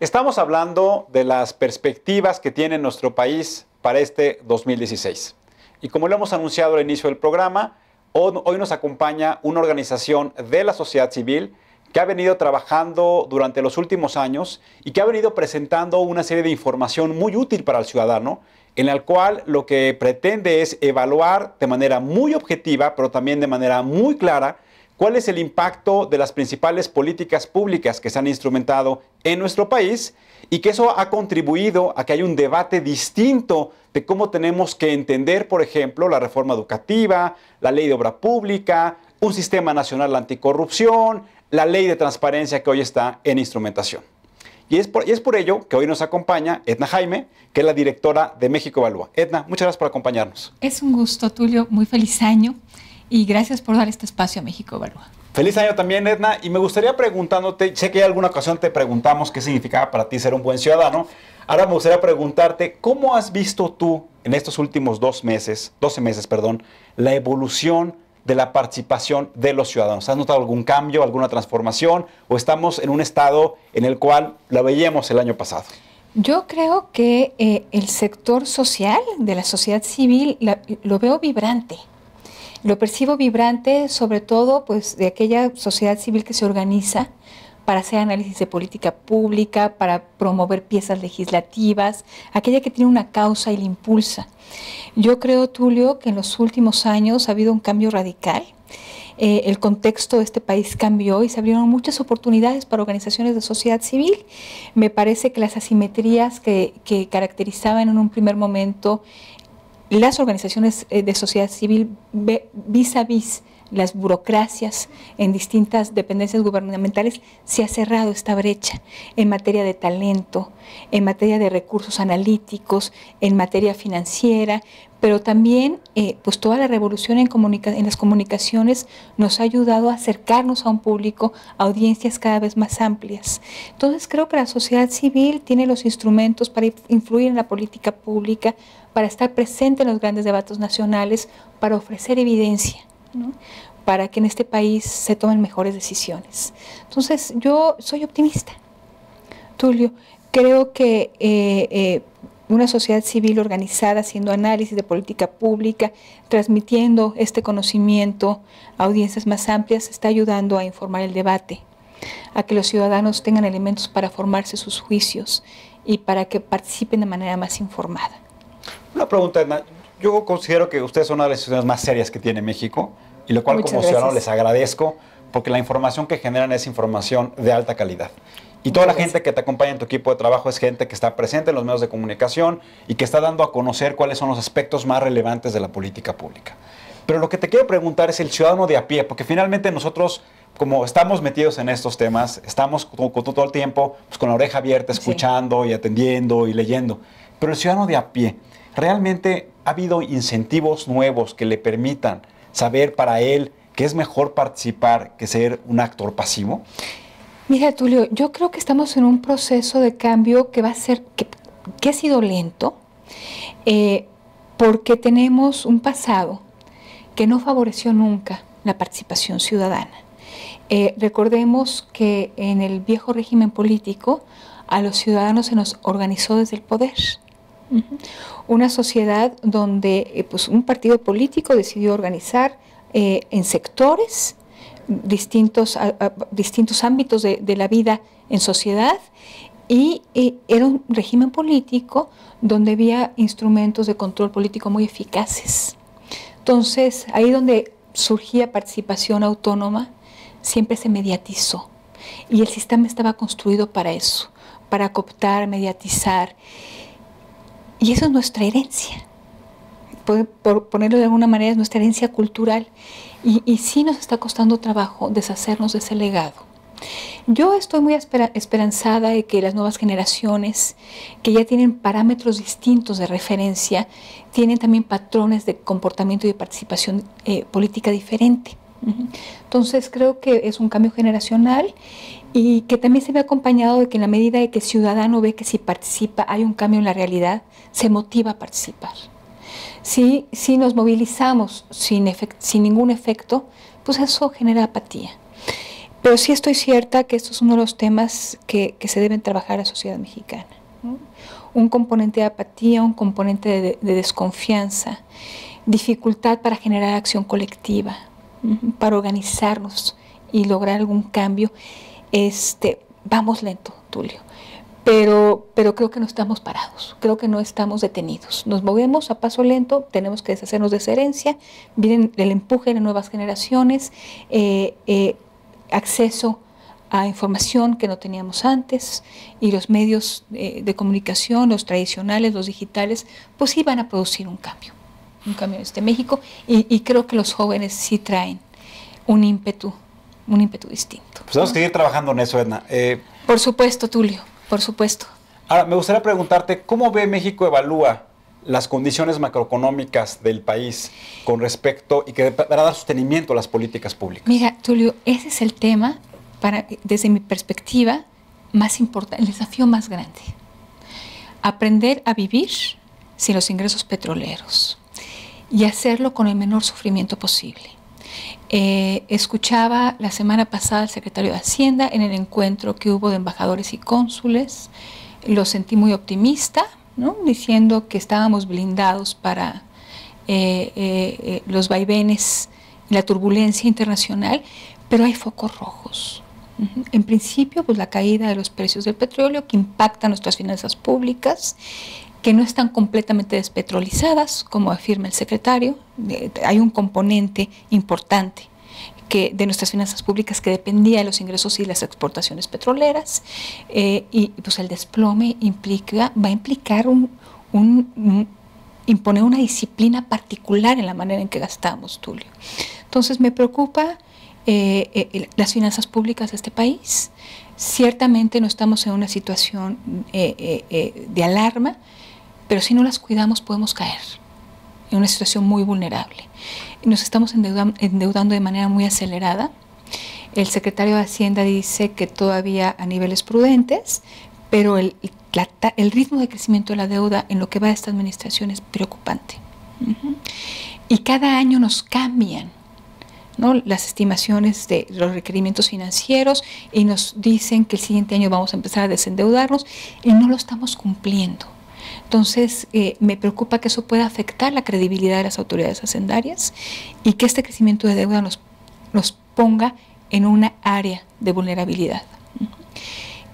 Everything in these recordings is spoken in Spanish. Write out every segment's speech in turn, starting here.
Estamos hablando de las perspectivas que tiene nuestro país para este 2016. Y como lo hemos anunciado al inicio del programa, hoy nos acompaña una organización de la sociedad civil que ha venido trabajando durante los últimos años y que ha venido presentando una serie de información muy útil para el ciudadano, en la cual lo que pretende es evaluar de manera muy objetiva, pero también de manera muy clara, cuál es el impacto de las principales políticas públicas que se han instrumentado en nuestro país y que eso ha contribuido a que haya un debate distinto de cómo tenemos que entender, por ejemplo, la reforma educativa, la ley de obra pública, un sistema nacional anticorrupción, la ley de transparencia que hoy está en instrumentación. Y es por ello que hoy nos acompaña Edna Jaime, que es la directora de México Evalúa. Edna, muchas gracias por acompañarnos. Es un gusto, Tulio, muy feliz año y gracias por dar este espacio a México Evalúa. Feliz año también, Edna, y me gustaría preguntándote, sé que en alguna ocasión te preguntamos qué significaba para ti ser un buen ciudadano, ahora me gustaría preguntarte, ¿cómo has visto tú en estos últimos 12 meses, la evolución de la participación de los ciudadanos? ¿Has notado algún cambio, alguna transformación, o estamos en un estado en el cual la veíamos el año pasado? Yo creo que el sector social de la sociedad civil lo veo vibrante. Lo percibo vibrante, sobre todo pues, de aquella sociedad civil que se organiza para hacer análisis de política pública, para promover piezas legislativas, aquella que tiene una causa y la impulsa. Yo creo, Tulio, que en los últimos años ha habido un cambio radical. El contexto de este país cambió y se abrieron muchas oportunidades para organizaciones de sociedad civil. Me parece que las asimetrías que caracterizaban en un primer momento las organizaciones de sociedad civil vis a vis las burocracias en distintas dependencias gubernamentales, se ha cerrado esta brecha en materia de talento, en materia de recursos analíticos, en materia financiera, pero también pues toda la revolución en las comunicaciones nos ha ayudado a acercarnos a un público, a audiencias cada vez más amplias. Entonces creo que la sociedad civil tiene los instrumentos para influir en la política pública, para estar presente en los grandes debates nacionales, para ofrecer evidencia, ¿no?, para que en este país se tomen mejores decisiones. Entonces, yo soy optimista, Tulio. Creo que una sociedad civil organizada, haciendo análisis de política pública, transmitiendo este conocimiento a audiencias más amplias, está ayudando a informar el debate, a que los ciudadanos tengan elementos para formarse sus juicios y para que participen de manera más informada. Una pregunta, Edna. Yo considero que ustedes son una de las instituciones más serias que tiene México, y lo cual como ciudadano les agradezco, porque la información que generan es información de alta calidad. Y toda la gente que te acompaña en tu equipo de trabajo es gente que está presente en los medios de comunicación y que está dando a conocer cuáles son los aspectos más relevantes de la política pública. Pero lo que te quiero preguntar es el ciudadano de a pie, porque finalmente nosotros, como estamos metidos en estos temas, estamos todo el tiempo pues, con la oreja abierta, escuchando y atendiendo y leyendo. Pero el ciudadano de a pie, ¿realmente ha habido incentivos nuevos que le permitan saber para él que es mejor participar que ser un actor pasivo? Mira, Tulio, yo creo que estamos en un proceso de cambio que va a ser, que ha sido lento, porque tenemos un pasado que no favoreció nunca la participación ciudadana. Recordemos que en el viejo régimen político a los ciudadanos se nos organizó desde el poder. Una sociedad donde pues, un partido político decidió organizar en sectores distintos ámbitos de la vida en sociedad y era un régimen político donde había instrumentos de control político muy eficaces. Entonces, ahí donde surgía participación autónoma, siempre se mediatizó y el sistema estaba construido para eso, para cooptar, mediatizar. Y eso es nuestra herencia, por ponerlo de alguna manera, es nuestra herencia cultural. Y sí nos está costando trabajo deshacernos de ese legado. Yo estoy muy esperanzada de que las nuevas generaciones, que ya tienen parámetros distintos de referencia, tienen también patrones de comportamiento y de participación política diferente. Entonces creo que es un cambio generacional y que también se ve acompañado de que en la medida de que el ciudadano ve que si participa hay un cambio en la realidad, se motiva a participar. Si nos movilizamos sin ningún efecto, pues eso genera apatía. Pero sí estoy cierta que esto es uno de los temas que se deben trabajar a la sociedad mexicana, ¿no? Un componente de apatía, un componente de desconfianza, dificultad para generar acción colectiva, para organizarnos y lograr algún cambio. Vamos lento, Tulio, pero creo que no estamos parados, creo que no estamos detenidos. Nos movemos a paso lento, tenemos que deshacernos de esa herencia, viene el empuje de nuevas generaciones, acceso a información que no teníamos antes, y los medios de comunicación, los tradicionales, los digitales, pues sí van a producir un cambio en México, y creo que los jóvenes sí traen un ímpetu distinto. Pues tenemos que seguir trabajando en eso, Edna. Por supuesto, Tulio, por supuesto. Ahora, me gustaría preguntarte, ¿cómo ve México evalúa las condiciones macroeconómicas del país con respecto y que para dar sostenimiento a las políticas públicas? Mira, Tulio, ese es el tema, desde mi perspectiva, más importante, el desafío más grande. Aprender a vivir sin los ingresos petroleros y hacerlo con el menor sufrimiento posible. Escuchaba la semana pasada al secretario de Hacienda en el encuentro que hubo de embajadores y cónsules. Lo sentí muy optimista, ¿no? Diciendo que estábamos blindados para los vaivenes, la turbulencia internacional, pero hay focos rojos. En principio, pues la caída de los precios del petróleo, que impacta nuestras finanzas públicas, que no están completamente despetrolizadas, como afirma el secretario. Hay un componente importante de nuestras finanzas públicas que dependía de los ingresos y las exportaciones petroleras, y pues el desplome va a implicar imponer una disciplina particular en la manera en que gastamos, Tulio. Entonces me preocupa las finanzas públicas de este país. Ciertamente no estamos en una situación de alarma, pero si no las cuidamos podemos caer en una situación muy vulnerable. Nos estamos endeudando de manera muy acelerada. El secretario de Hacienda dice que todavía a niveles prudentes, pero el ritmo de crecimiento de la deuda en lo que va de esta administración es preocupante. Y cada año nos cambian, ¿no?, las estimaciones de los requerimientos financieros, y nos dicen que el siguiente año vamos a empezar a desendeudarnos, y no lo estamos cumpliendo. Entonces, me preocupa que eso pueda afectar la credibilidad de las autoridades hacendarias y que este crecimiento de deuda nos ponga en una área de vulnerabilidad.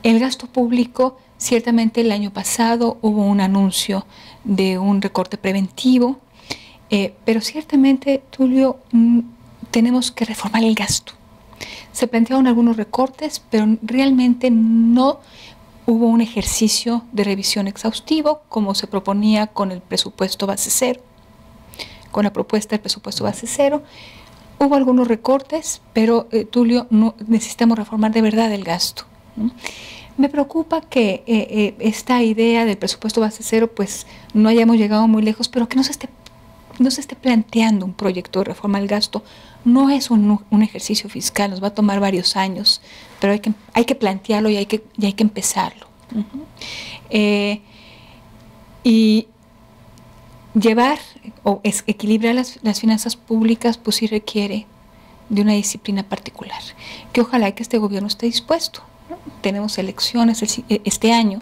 El gasto público, ciertamente el año pasado hubo un anuncio de un recorte preventivo, pero ciertamente, Tulio, tenemos que reformar el gasto. Se plantearon algunos recortes, pero realmente no hubo un ejercicio de revisión exhaustivo como se proponía con el presupuesto base cero, con la propuesta del presupuesto base cero. Hubo algunos recortes, pero Tulio, no, necesitamos reformar de verdad el gasto, ¿no? Me preocupa que esta idea del presupuesto base cero, pues no hayamos llegado muy lejos, pero que no se esté planteando un proyecto de reforma al gasto. No es un ejercicio fiscal, nos va a tomar varios años, pero hay que plantearlo y hay que empezarlo. Y llevar o equilibrar las finanzas públicas, pues sí requiere de una disciplina particular, que ojalá que este gobierno esté dispuesto, ¿no? Tenemos elecciones este año,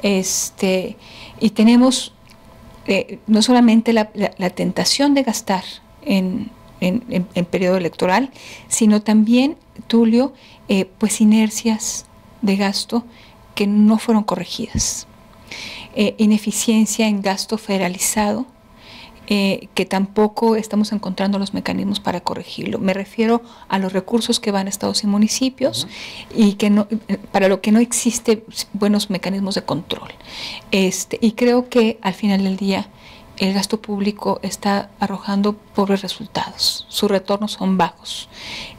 y tenemos no solamente la tentación de gastar en periodo electoral, sino también, Tulio, pues inercias de gasto que no fueron corregidas, ineficiencia en gasto federalizado, que tampoco estamos encontrando los mecanismos para corregirlo. Me refiero a los recursos que van a estados y municipios, y que no, para lo que no existe buenos mecanismos de control. Y creo que al final del día el gasto público está arrojando pobres resultados, sus retornos son bajos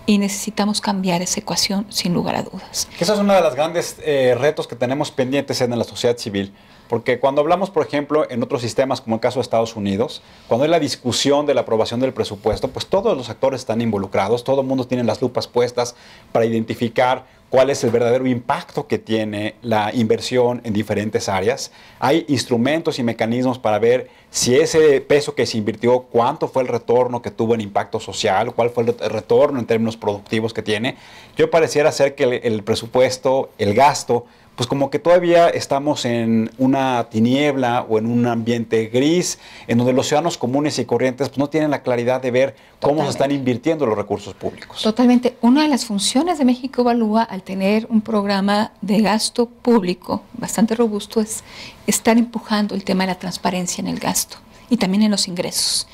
y necesitamos cambiar esa ecuación sin lugar a dudas. Esa es uno de los grandes retos que tenemos pendientes en la sociedad civil, porque cuando hablamos, por ejemplo, en otros sistemas como el caso de Estados Unidos, cuando hay la discusión de la aprobación del presupuesto, pues todos los actores están involucrados, todo el mundo tiene las lupas puestas para identificar cuál es el verdadero impacto que tiene la inversión en diferentes áreas. Hay instrumentos y mecanismos para ver si ese peso que se invirtió, cuánto fue el retorno que tuvo en impacto social, cuál fue el retorno en términos productivos que tiene. Yo pareciera ser que el presupuesto, el gasto, pues como que todavía estamos en una tiniebla o en un ambiente gris, en donde los ciudadanos comunes y corrientes pues no tienen la claridad de ver cómo se están invirtiendo los recursos públicos. Totalmente. Una de las funciones de México Evalúa, al tener un programa de gasto público bastante robusto, es estar empujando el tema de la transparencia en el gasto y también en los ingresos.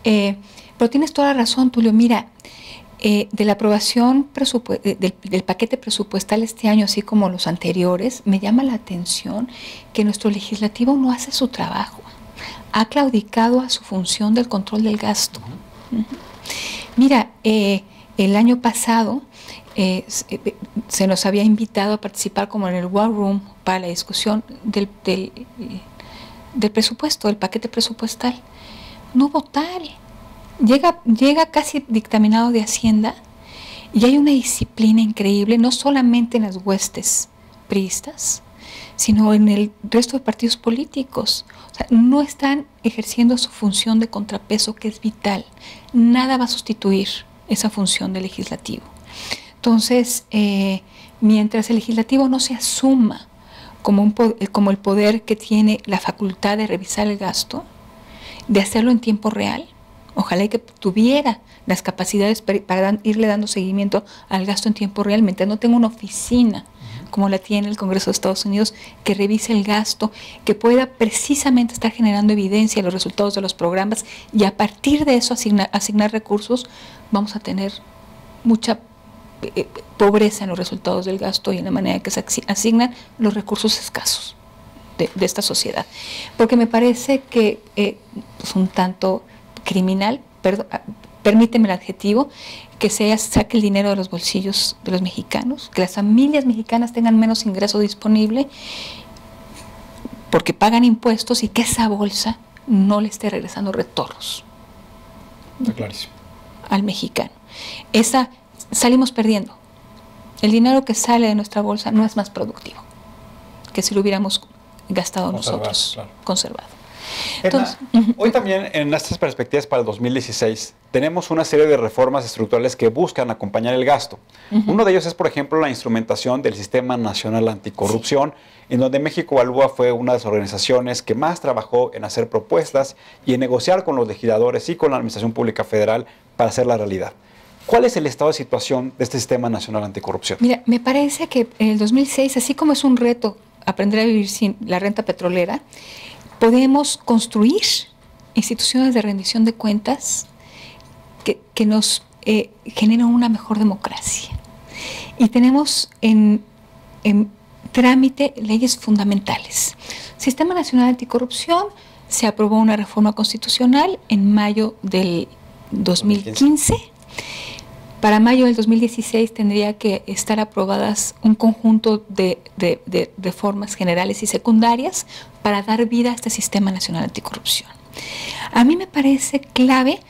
Pero tienes toda la razón, Tulio. Mira, de la aprobación del paquete presupuestal este año, así como los anteriores, me llama la atención que nuestro legislativo no hace su trabajo. Ha claudicado a su función del control del gasto. Mira, el año pasado se nos había invitado a participar como en el War Room para la discusión del presupuesto, del paquete presupuestal. No hubo tal. Llega casi dictaminado de Hacienda y hay una disciplina increíble, no solamente en las huestes priistas, sino en el resto de partidos políticos. O sea, no están ejerciendo su función de contrapeso, que es vital. Nada va a sustituir esa función del legislativo. Entonces, mientras el legislativo no se asuma como el poder que tiene la facultad de revisar el gasto, de hacerlo en tiempo real, ojalá que tuviera las capacidades para irle dando seguimiento al gasto en tiempo real, mientras no tenga una oficina como la tiene el Congreso de Estados Unidos, que revise el gasto, que pueda precisamente estar generando evidencia de los resultados de los programas y a partir de eso asignar recursos, vamos a tener mucha pobreza en los resultados del gasto y en la manera en que se asignan los recursos escasos de esta sociedad. Porque me parece que es un tanto criminal, permíteme el adjetivo, que se saque el dinero de los bolsillos de los mexicanos, que las familias mexicanas tengan menos ingreso disponible porque pagan impuestos y que esa bolsa no le esté regresando retornos. Está clarísimo. Al mexicano. Salimos perdiendo. El dinero que sale de nuestra bolsa no es más productivo que si lo hubiéramos gastado nosotros, claro. Conservado. Entonces, hoy también en estas perspectivas para el 2016 tenemos una serie de reformas estructurales que buscan acompañar el gasto. Uno de ellos es, por ejemplo, la instrumentación del Sistema Nacional Anticorrupción, en donde México Evalúa fue una de las organizaciones que más trabajó en hacer propuestas y en negociar con los legisladores y con la Administración Pública Federal para hacer la realidad. ¿Cuál es el estado de situación de este Sistema Nacional Anticorrupción? Mira, me parece que en el 2006, así como es un reto aprender a vivir sin la renta petrolera, podemos construir instituciones de rendición de cuentas que nos generan una mejor democracia. Y tenemos en trámite leyes fundamentales. Sistema Nacional Anticorrupción, se aprobó una reforma constitucional en mayo del 2015. Para mayo del 2016 tendría que estar aprobadas un conjunto de reformas generales y secundarias para dar vida a este Sistema Nacional Anticorrupción. A mí me parece clave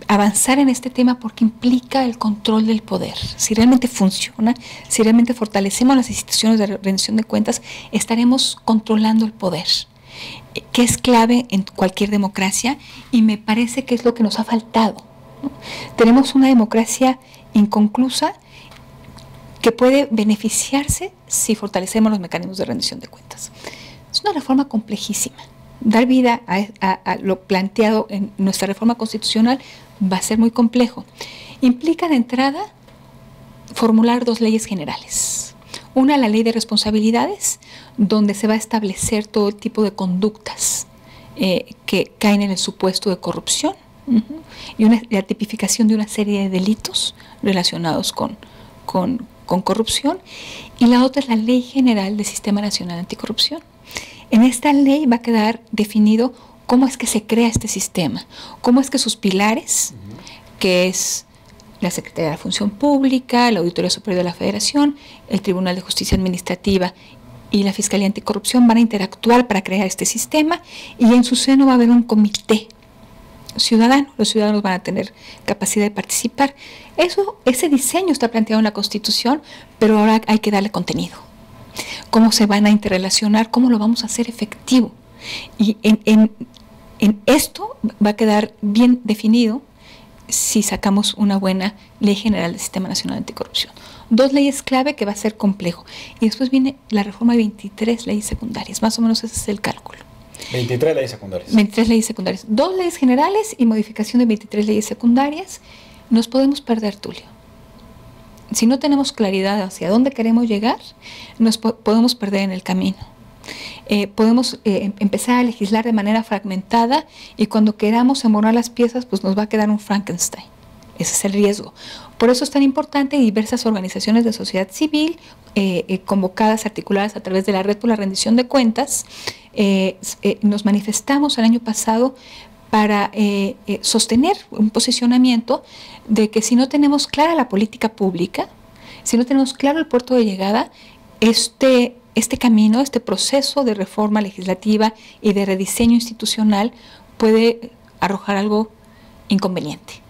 avanzar en este tema porque implica el control del poder. Si realmente funciona, si realmente fortalecemos las instituciones de rendición de cuentas, estaremos controlando el poder, que es clave en cualquier democracia y me parece que es lo que nos ha faltado. Tenemos una democracia inconclusa que puede beneficiarse si fortalecemos los mecanismos de rendición de cuentas. Es una reforma complejísima. Dar vida a lo planteado en nuestra reforma constitucional va a ser muy complejo. Implica de entrada formular dos leyes generales. Una, la ley de responsabilidades, donde se va a establecer todo tipo de conductas que caen en el supuesto de corrupción. Y la tipificación de una serie de delitos relacionados con corrupción, y la otra es la Ley General del Sistema Nacional Anticorrupción. En esta ley va a quedar definido cómo es que se crea este sistema, cómo es que sus pilares, que es la Secretaría de la Función Pública, la Auditoría Superior de la Federación, el Tribunal de Justicia Administrativa y la Fiscalía Anticorrupción, van a interactuar para crear este sistema, y en su seno va a haber un comité ciudadano. Los ciudadanos van a tener capacidad de participar. Ese diseño está planteado en la Constitución, pero ahora hay que darle contenido. ¿Cómo se van a interrelacionar? ¿Cómo lo vamos a hacer efectivo? Y en esto va a quedar bien definido si sacamos una buena Ley General del Sistema Nacional Anticorrupción. 2 leyes clave que va a ser complejo. Y después viene la reforma de 23 leyes secundarias. Más o menos ese es el cálculo. 23 leyes secundarias. 23 leyes secundarias. 2 leyes generales y modificación de 23 leyes secundarias. Nos podemos perder, Tulio. Si no tenemos claridad hacia dónde queremos llegar, nos podemos perder en el camino. Podemos empezar a legislar de manera fragmentada y cuando queramos embonar las piezas, pues nos va a quedar un Frankenstein. Ese es el riesgo. Por eso es tan importante diversas organizaciones de sociedad civil, convocadas, articuladas a través de la Red por la Rendición de Cuentas. Nos manifestamos el año pasado para sostener un posicionamiento de que si no tenemos clara la política pública, si no tenemos claro el puerto de llegada, este camino, este proceso de reforma legislativa y de rediseño institucional puede arrojar algo inconveniente.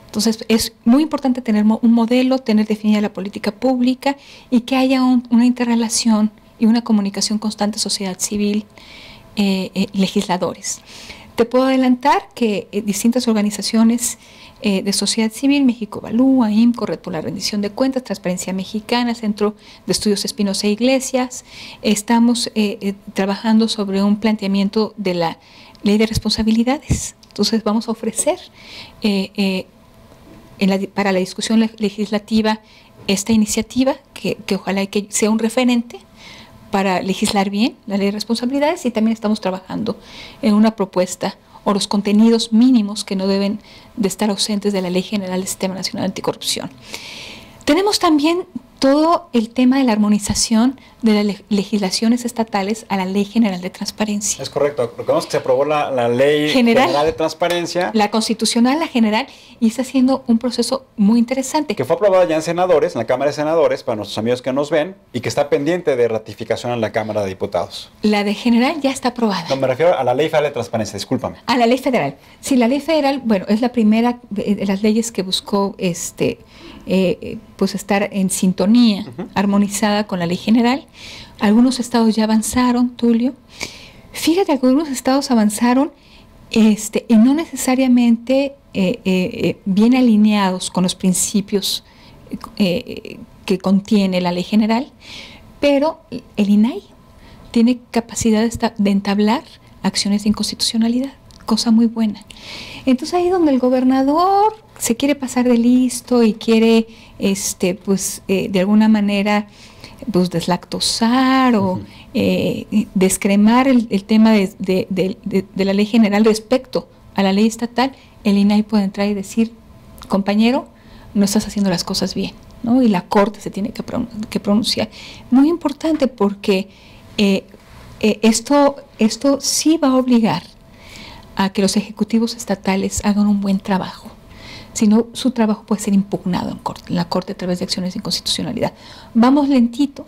Entonces es muy importante tener un modelo, tener definida la política pública y que haya una interrelación y una comunicación constante sociedad civil, legisladores. Te puedo adelantar que distintas organizaciones de sociedad civil, México Evalúa, IMCO, Red por la Rendición de Cuentas, Transparencia Mexicana, Centro de Estudios Espinosa Iglesias, estamos trabajando sobre un planteamiento de la Ley de Responsabilidades. Entonces vamos a ofrecer para la discusión legislativa esta iniciativa que ojalá que sea un referente para legislar bien la Ley de Responsabilidades, y también estamos trabajando en una propuesta o los contenidos mínimos que no deben de estar ausentes de la Ley General del Sistema Nacional Anticorrupción. Tenemos también todo el tema de la armonización de las legislaciones estatales a la Ley General de Transparencia. Es correcto. Recordemos que se aprobó la Ley General de Transparencia. La constitucional, la general, y está siendo un proceso muy interesante. Que fue aprobada ya en senadores, en la Cámara de Senadores, para nuestros amigos que nos ven, y que está pendiente de ratificación en la Cámara de Diputados. La de general ya está aprobada. No, me refiero a la Ley Federal de Transparencia, discúlpame. A la Ley Federal. Sí, la Ley Federal, bueno, es la primera de las leyes que buscó pues estar en sintonía, armonizada con la Ley General. Algunos estados ya avanzaron, Tulio. Fíjate, algunos estados avanzaron y no necesariamente bien alineados con los principios que contiene la Ley General, pero el INAI tiene capacidad de entablar acciones de inconstitucionalidad, cosa muy buena. Entonces ahí donde el gobernador se quiere pasar de listo y quiere de alguna manera pues deslactosar o descremar el tema de la Ley General respecto a la ley estatal, el INAI puede entrar y decir, compañero, no estás haciendo las cosas bien, ¿no? Y la Corte se tiene que pronunciar. Muy importante porque esto sí va a obligar a que los ejecutivos estatales hagan un buen trabajo. Si no, su trabajo puede ser impugnado en la Corte a través de acciones de inconstitucionalidad. Vamos lentito.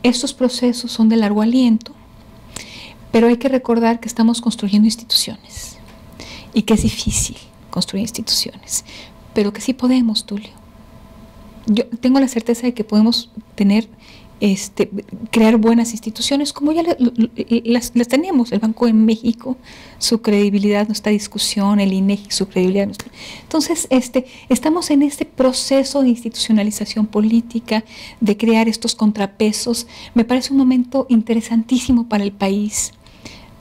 Estos procesos son de largo aliento, pero hay que recordar que estamos construyendo instituciones y que es difícil construir instituciones, pero que sí podemos, Tulio. Yo tengo la certeza de que podemos crear buenas instituciones como ya las tenemos. El Banco de México, su credibilidad no está en discusión, el INEGI, su credibilidad no está. Entonces, estamos en este proceso de institucionalización política, de crear estos contrapesos. Me parece un momento interesantísimo para el país,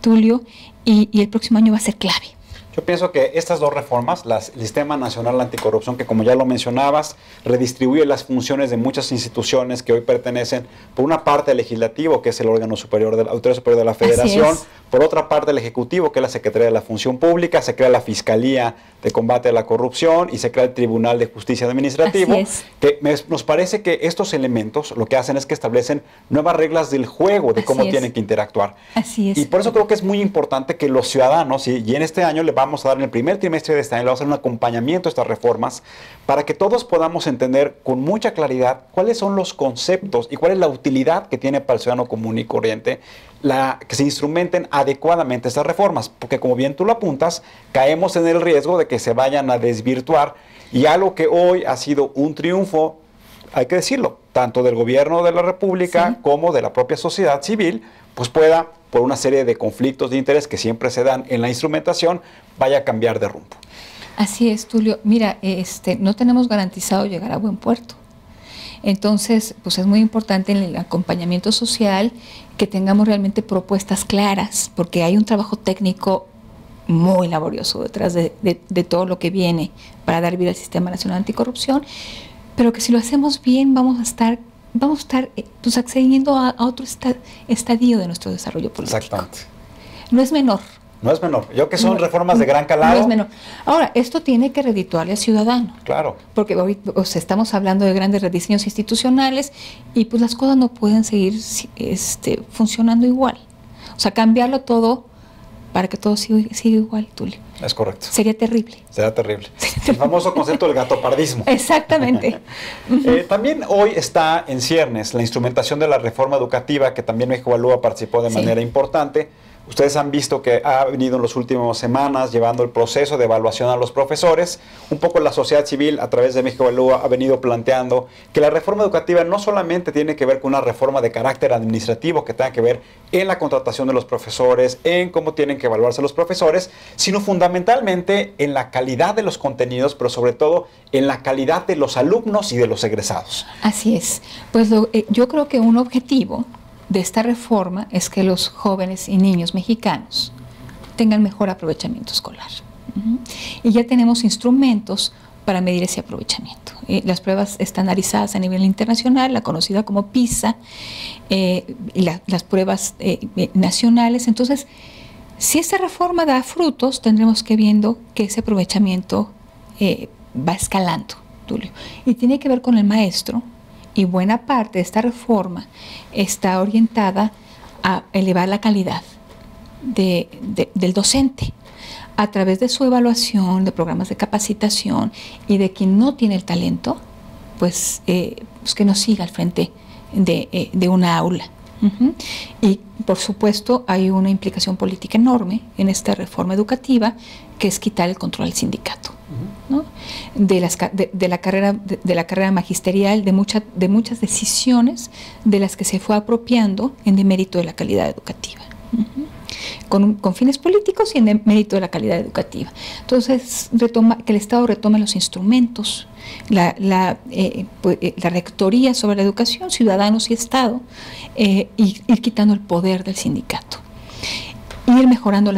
Tulio, y el próximo año va a ser clave. Yo pienso que estas dos reformas, el Sistema Nacional Anticorrupción, que como ya lo mencionabas, redistribuye las funciones de muchas instituciones que hoy pertenecen, por una parte al Legislativo, que es el órgano superior de la Autoridad Superior de la Federación, por otra parte el Ejecutivo, que es la Secretaría de la Función Pública, se crea la Fiscalía de Combate a la Corrupción y se crea el Tribunal de Justicia Administrativo, que nos parece que estos elementos lo que hacen es que establecen nuevas reglas del juego de cómo tienen que interactuar. Así es. Y por eso creo que es muy importante que los ciudadanos, y en este año le vamos vamos a dar en el primer trimestre de este año, le vamos a hacer un acompañamiento a estas reformas para que todos podamos entender con mucha claridad cuáles son los conceptos y cuál es la utilidad que tiene para el ciudadano común y corriente que se instrumenten adecuadamente estas reformas, porque como bien tú lo apuntas, caemos en el riesgo de que se vayan a desvirtuar y algo que hoy ha sido un triunfo, hay que decirlo, tanto del gobierno de la República, sí, como de la propia sociedad civil, pues pueda, por una serie de conflictos de interés que siempre se dan en la instrumentación, vaya a cambiar de rumbo. Así es, Tulio. Mira, no tenemos garantizado llegar a buen puerto. Entonces, pues es muy importante en el acompañamiento social que tengamos realmente propuestas claras, porque hay un trabajo técnico muy laborioso detrás de todo lo que viene para dar vida al Sistema Nacional Anticorrupción, pero que si lo hacemos bien vamos a estar pues, accediendo a otro estadio de nuestro desarrollo político. Exactamente. No es menor. No es menor. Yo que son reformas de gran calado. No es menor. Ahora, esto tiene que redituarle al ciudadano. Claro. Porque hoy estamos hablando de grandes rediseños institucionales y pues las cosas no pueden seguir funcionando igual. O sea, cambiarlo todo para que todo siga igual, Tulio. Es correcto. Sería terrible. Sería terrible. El famoso concepto del gatopardismo. Exactamente. También hoy está en ciernes la instrumentación de la reforma educativa, que también México Evalúa participó de manera importante. Ustedes han visto que ha venido en las últimas semanas llevando el proceso de evaluación a los profesores. Un poco la sociedad civil a través de México Evalúa ha venido planteando que la reforma educativa no solamente tiene que ver con una reforma de carácter administrativo que tenga que ver en la contratación de los profesores, en cómo tienen que evaluarse los profesores, sino fundamentalmente en la calidad de los contenidos, pero sobre todo en la calidad de los alumnos y de los egresados. Así es. Pues yo creo que un objetivo de esta reforma es que los jóvenes y niños mexicanos tengan mejor aprovechamiento escolar. Y ya tenemos instrumentos para medir ese aprovechamiento. Las pruebas estandarizadas a nivel internacional, la conocida como PISA, y las pruebas nacionales. Entonces, si esta reforma da frutos, tendremos que viendo que ese aprovechamiento va escalando, Tulio. Y tiene que ver con el maestro, y buena parte de esta reforma está orientada a elevar la calidad del docente a través de su evaluación, de programas de capacitación, y de quien no tiene el talento, pues que no siga al frente de una aula. Y por supuesto hay una implicación política enorme en esta reforma educativa, que es quitar el control al sindicato, ¿no? de la carrera magisterial, de muchas decisiones de las que se fue apropiando en demérito de la calidad educativa, con fines políticos y en demérito de la calidad educativa. Entonces, que el Estado retome los instrumentos, la rectoría sobre la educación, ciudadanos y Estado, y ir quitando el poder del sindicato, ir mejorando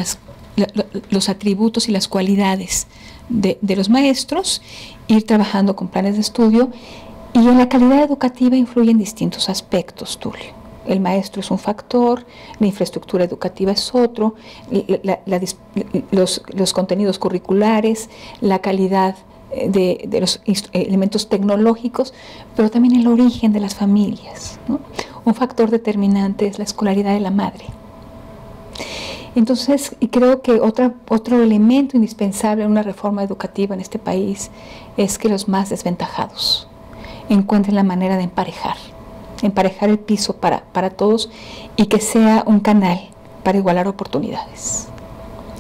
los atributos y las cualidades de los maestros, ir trabajando con planes de estudio, y en la calidad educativa influyen distintos aspectos, Tulio. El maestro es un factor, la infraestructura educativa es otro, los contenidos curriculares, la calidad de los elementos tecnológicos, pero también el origen de las familias, ¿no? Un factor determinante es la escolaridad de la madre. Entonces, y creo que otro elemento indispensable en una reforma educativa en este país es que los más desventajados encuentren la manera de emparejar el piso para todos, y que sea un canal para igualar oportunidades.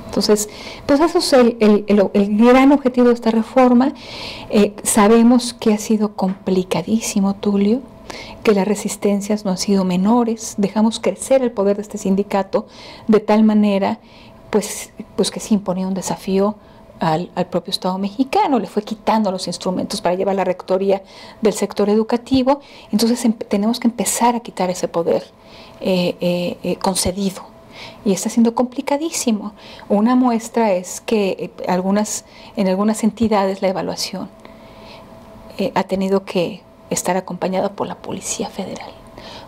Entonces, pues eso es el gran objetivo de esta reforma. Sabemos que ha sido complicadísimo, Tulio, que las resistencias no han sido menores. Dejamos crecer el poder de este sindicato de tal manera pues que se imponía un desafío al propio Estado mexicano, le fue quitando los instrumentos para llevar la rectoría del sector educativo. Entonces tenemos que empezar a quitar ese poder concedido, y está siendo complicadísimo. Una muestra es que en algunas entidades la evaluación ha tenido que estar acompañada por la Policía Federal.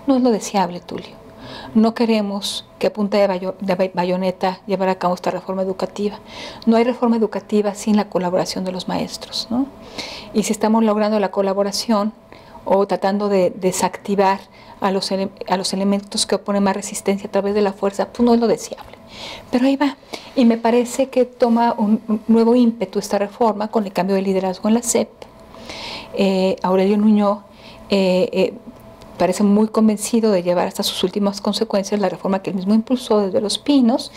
No es lo deseable, Tulio. No queremos que a punta de bayoneta llevar a cabo esta reforma educativa. No hay reforma educativa sin la colaboración de los maestros, ¿no? Y si estamos logrando la colaboración, o tratando de desactivar a los elementos que oponen más resistencia a través de la fuerza, pues no es lo deseable. Pero ahí va. Y me parece que toma un nuevo ímpetu esta reforma con el cambio de liderazgo en la SEP. Aurelio Nuño parece muy convencido de llevar hasta sus últimas consecuencias la reforma que él mismo impulsó desde Los Pinos,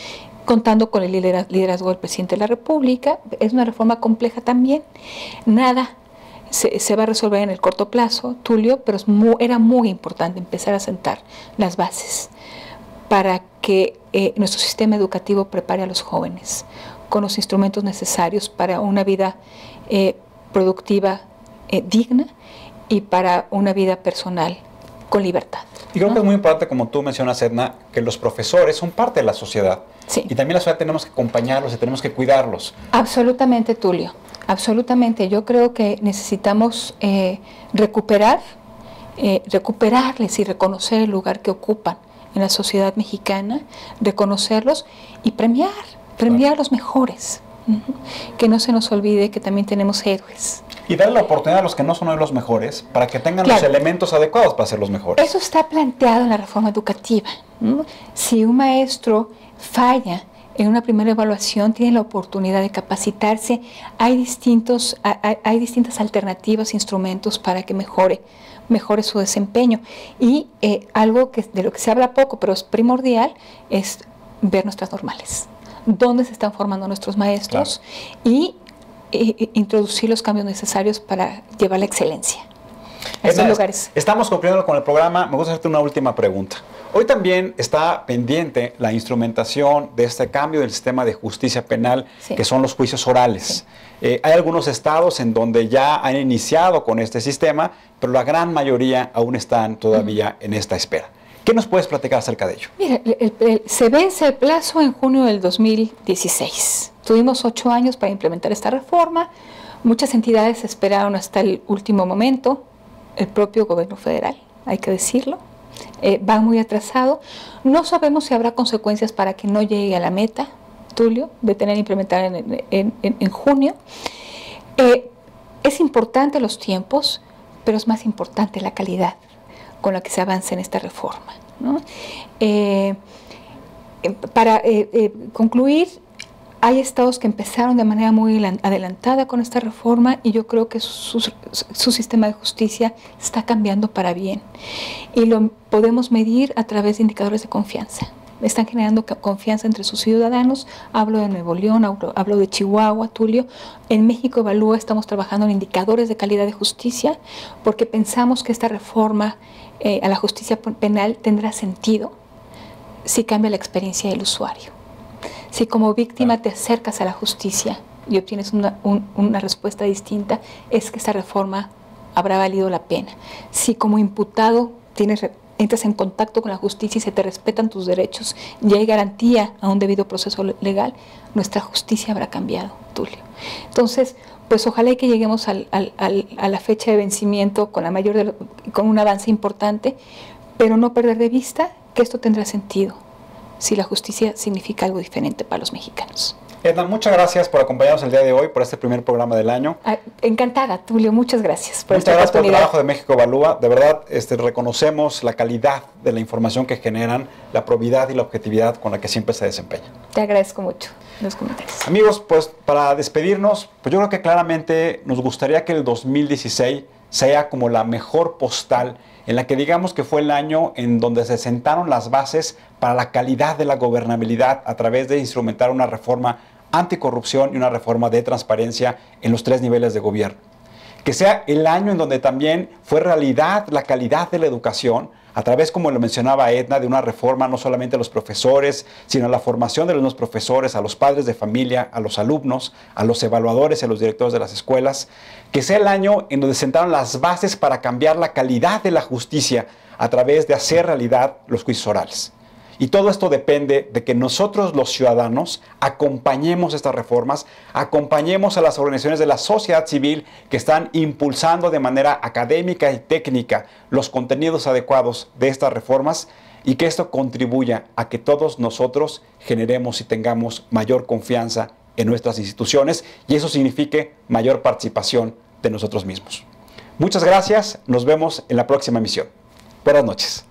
contando con el liderazgo del presidente de la República. Es una reforma compleja también. Nada se va a resolver en el corto plazo, Tulio, pero era muy importante empezar a sentar las bases para que nuestro sistema educativo prepare a los jóvenes con los instrumentos necesarios para una vida productiva digna y para una vida personal con libertad. Y creo que es muy importante, como tú mencionas, Edna, que los profesores son parte de la sociedad. Sí. Y también la sociedad tenemos que acompañarlos y tenemos que cuidarlos. Absolutamente, Tulio. Absolutamente. Yo creo que necesitamos recuperarles y reconocer el lugar que ocupan en la sociedad mexicana, reconocerlos y premiar a los mejores. Que no se nos olvide que también tenemos héroes. Y darle la oportunidad a los que no son hoy los mejores para que tengan los elementos adecuados para ser los mejores. Eso está planteado en la reforma educativa. Si un maestro falla en una primera evaluación, tiene la oportunidad de capacitarse. Hay distintas alternativas, instrumentos para que mejore su desempeño. Y algo de lo que se habla poco, pero es primordial, es ver nuestras normales. Dónde se están formando nuestros maestros, claro, y introducir los cambios necesarios para llevar la excelencia a estos lugares. Estamos concluyendo con el programa. Me gusta hacerte una última pregunta. Hoy también está pendiente la instrumentación de este cambio del sistema de justicia penal, sí, que son los juicios orales. Sí. Hay algunos estados en donde ya han iniciado con este sistema, pero la gran mayoría aún están todavía en esta espera. ¿Qué nos puedes platicar acerca de ello? Mira, se vence el plazo en junio del 2016. Tuvimos 8 años para implementar esta reforma. Muchas entidades esperaron hasta el último momento. El propio gobierno federal, hay que decirlo, va muy atrasado. No sabemos si habrá consecuencias para que no llegue a la meta, Tulio, de tener implementada en junio. Es importante los tiempos, pero es más importante la calidad con la que se avanza en esta reforma, ¿no? Para concluir, hay estados que empezaron de manera muy adelantada con esta reforma y yo creo que su sistema de justicia está cambiando para bien. Y lo podemos medir a través de indicadores de confianza. Están generando confianza entre sus ciudadanos. Hablo de Nuevo León, hablo de Chihuahua, Tulio. En México Evalúa estamos trabajando en indicadores de calidad de justicia porque pensamos que esta reforma a la justicia penal tendrá sentido si cambia la experiencia del usuario. Si como víctima te acercas a la justicia y obtienes una respuesta distinta, es que esta reforma habrá valido la pena. Si como imputado entras en contacto con la justicia y se te respetan tus derechos y hay garantía a un debido proceso legal, nuestra justicia habrá cambiado, Tulio. Entonces, pues ojalá que lleguemos a la fecha de vencimiento con un avance importante, pero no perder de vista que esto tendrá sentido si la justicia significa algo diferente para los mexicanos. Edna, muchas gracias por acompañarnos el día de hoy, por este primer programa del año. Encantada, Tulio, muchas gracias por esta oportunidad. Muchas gracias por el trabajo de México Evalúa. De verdad, reconocemos la calidad de la información que generan, la probidad y la objetividad con la que siempre se desempeñan. Te agradezco mucho los comentarios. Amigos, pues para despedirnos, pues yo creo que claramente nos gustaría que el 2016 sea como la mejor postal en la que digamos que fue el año en donde se sentaron las bases para la calidad de la gobernabilidad a través de instrumentar una reforma anticorrupción y una reforma de transparencia en los 3 niveles de gobierno. Que sea el año en donde también fue realidad la calidad de la educación a través, como lo mencionaba Edna, de una reforma no solamente a los profesores, sino a la formación de los nuevos profesores, a los padres de familia, a los alumnos, a los evaluadores y a los directores de las escuelas. Que sea el año en donde sentaron las bases para cambiar la calidad de la justicia a través de hacer realidad los juicios orales. Y todo esto depende de que nosotros los ciudadanos acompañemos estas reformas, acompañemos a las organizaciones de la sociedad civil que están impulsando de manera académica y técnica los contenidos adecuados de estas reformas y que esto contribuya a que todos nosotros generemos y tengamos mayor confianza en nuestras instituciones y eso signifique mayor participación de nosotros mismos. Muchas gracias, nos vemos en la próxima emisión. Buenas noches.